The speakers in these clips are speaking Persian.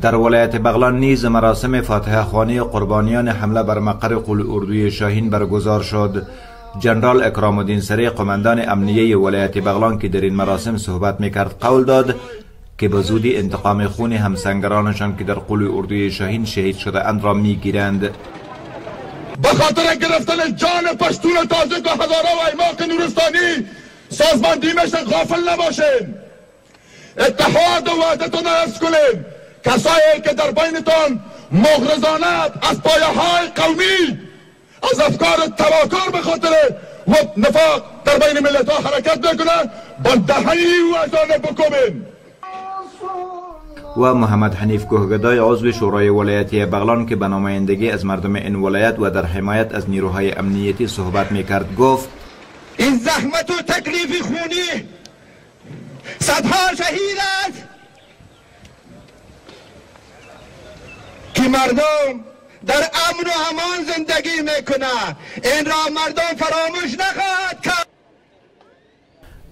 در ولایت بغلان نیز مراسم فاتحه خوانی قربانیان حمله بر مقر قول اردوی شاهین برگزار شد. جنرال اکرام الدین سری قماندان امنیه ولایت بغلان که در این مراسم صحبت میکرد قول داد که به زودی انتقام خون همسنگرانشان که در قول اردوی شاهین شهید شده اند را میگیرند. به خاطر گرفتن جان پشتون تاجک و هزاره و ایماق نورستانی سازمان دمشق غافل نباشین. اتحاد و وحدتون حفظ کنین. کسایی که در بینتان مغرضانه از پایه های قومی از افکار تواکر به خاطر و نفاق در بین ملت ها حرکت میکنن با دهنی وحدانه بکنین. و محمد حنیف گهگدای عضو شورای ولایتی بغلان که به نمایندگی از مردم این ولایت و در حمایت از نیروهای امنیتی صحبت میکرد گفت این زحمت و تکلیف خونی صدها شهید است که مردم در امن و امان زندگی میکنه. این را مردم فراموش نخواهد کرد.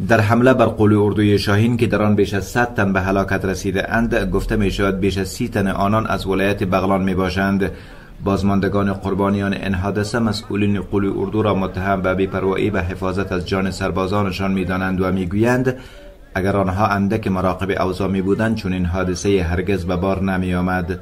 در حمله بر قول اردوی شاهین که در آن بیش از 100 تن به هلاکت رسیده اند گفته می شود بیش از 30 تن آنان از ولایت بغلان می باشند. بازماندگان قربانیان این حادثه مسئولین قول اردو را متهم به بی‌پروایی و حفاظت از جان سربازانشان می دانند و می گویند اگر آنها اندک مراقب اوضاع می بودند چون این حادثه هرگز به بار نمی آمد.